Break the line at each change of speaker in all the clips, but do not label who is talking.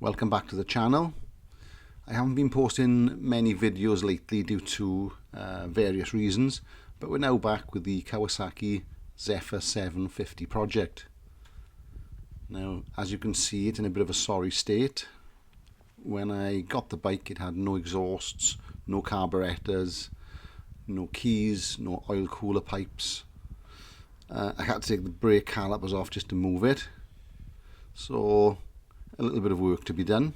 Welcome back to the channel. I haven't been posting many videos lately due to various reasons, but we're now back with the Kawasaki Zephyr 750 project. Now, as you can see, it's in a bit of a sorry state. When I got the bike, it had no exhausts, no carburetors, no keys, no oil cooler pipes. I had to take the brake calipers off just to move it, so a little bit of work to be done.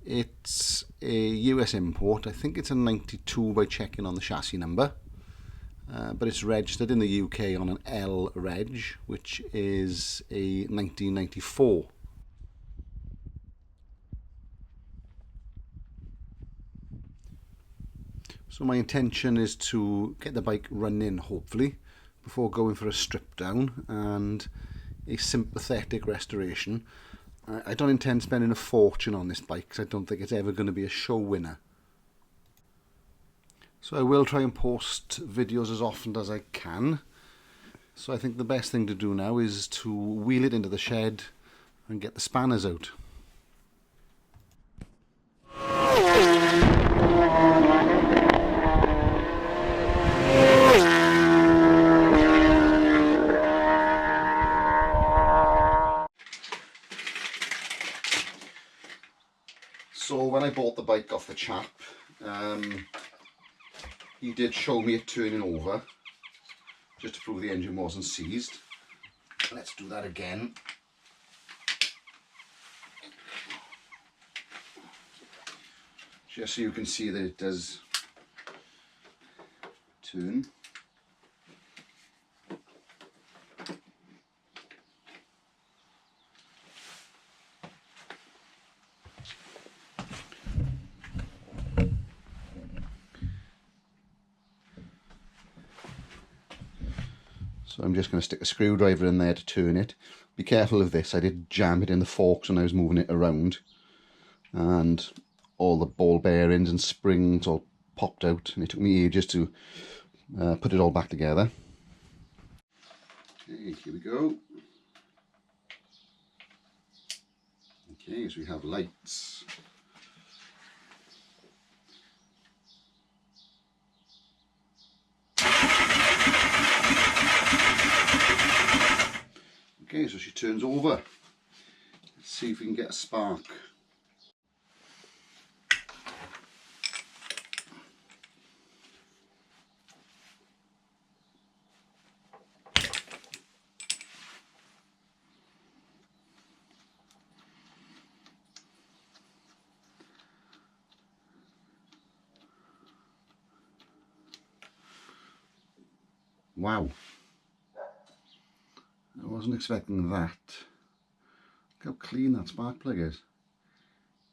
It's a US import. I think it's a 92 by checking on the chassis number, but it's registered in the UK on an L reg, which is a 1994. So my intention is to get the bike running, hopefully, before going for a strip down and a sympathetic restoration. I don't intend spending a fortune on this bike because I don't think it's ever going to be a show winner. So I will try and post videos as often as I can. So I think the best thing to do now is to wheel it into the shed and get the spanners out. So when I bought the bike off the chap, he did show me it turning over just to prove the engine wasn't seized. Let's do that again. Just so you can see that it does turn. So I'm just going to stick a screwdriver in there to turn it. Be careful of this, I did jam it in the forks when I was moving it around, and all the ball bearings and springs all popped out, and it took me ages to put it all back together. Okay, here we go. Okay, so we have lights. Okay, so she turns over. Let's see if we can get a spark. Wow. I wasn't expecting that. Look how clean that spark plug is.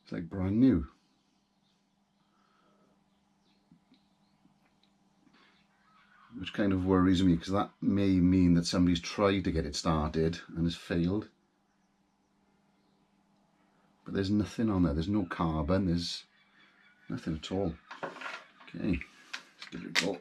It's like brand new. Which kind of worries me, because that may mean that somebody's tried to get it started and has failed. But there's nothing on there. There's no carbon. There's nothing at all. Okay, let's give it a go.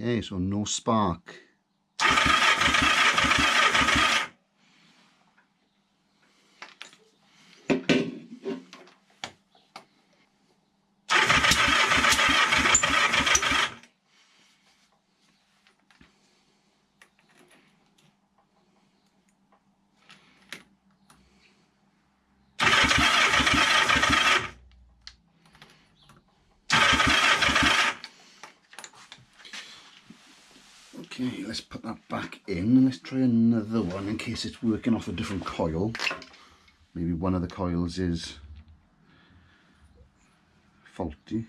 Okay, so no spark. Okay, let's put that back in and let's try another one in case it's working off a different coil. Maybe one of the coils is faulty.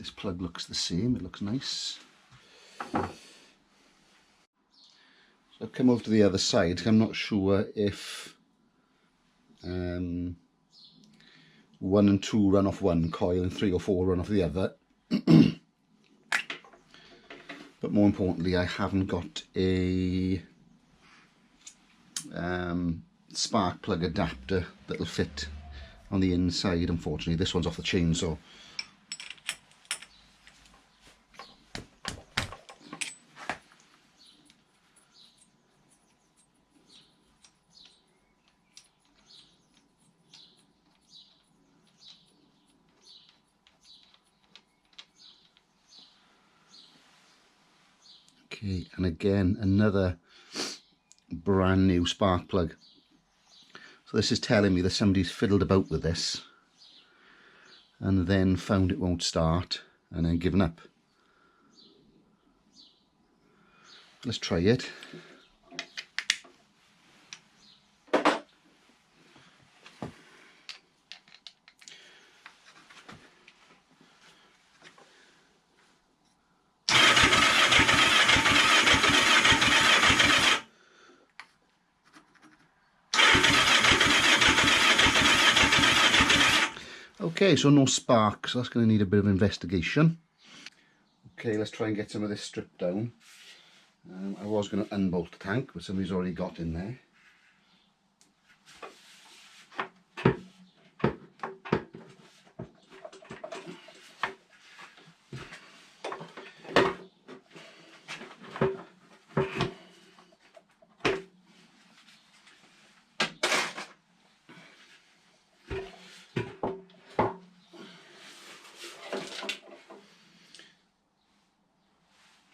This plug looks the same, it looks nice. So I've come over to the other side. I'm not sure if 1 and 2 run off one coil and 3 or 4 run off the other. But more importantly, I haven't got a spark plug adapter that'll fit on the inside. Unfortunately, this one's off the chainsaw. Okay, and again, another brand new spark plug. So this is telling me that somebody's fiddled about with this and then found it won't start and then given up. Let's try it. Okay, so no spark, so that's going to need a bit of investigation. Okay, let's try and get some of this stripped down. I was going to unbolt the tank, but somebody's already got in there.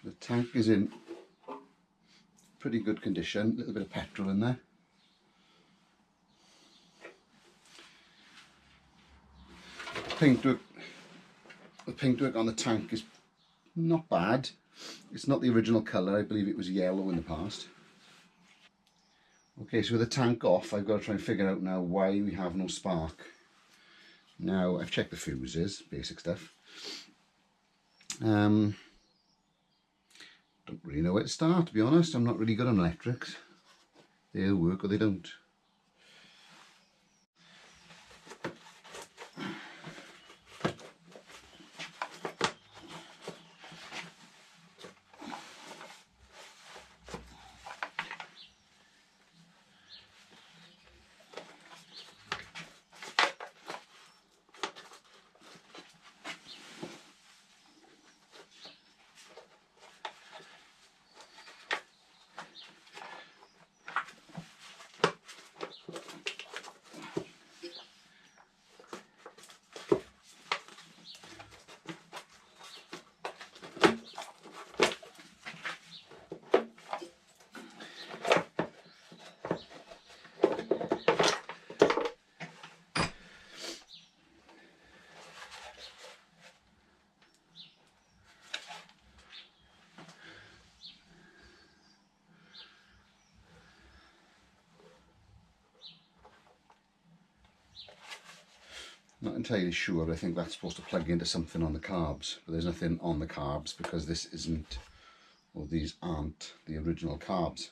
The tank is in pretty good condition, a little bit of petrol in there. The paintwork on the tank is not bad. It's not the original colour, I believe it was yellow in the past. Okay, so with the tank off, I've got to try and figure out now why we have no spark. Now, I've checked the fuses, basic stuff. Don't really know where to start, to be honest. I'm not really good on electrics. They'll work or they don't. Not entirely sure, but I think that's supposed to plug into something on the carbs, but there's nothing on the carbs because this isn't, or these aren't the original carbs.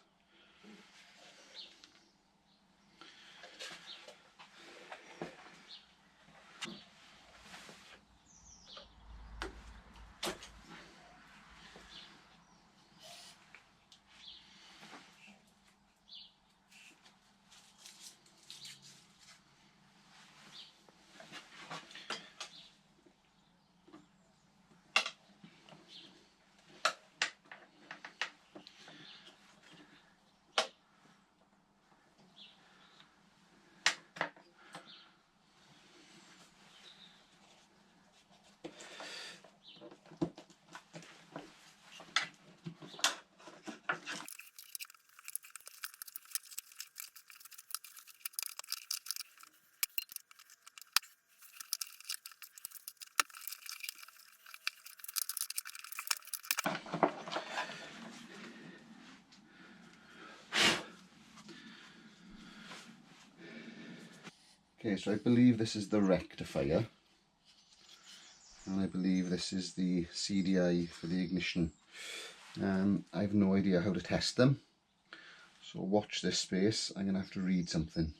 Okay, so I believe this is the rectifier. and I believe this is the CDI for the ignition. I have no idea how to test them, so watch this space. I'm going to have to read something.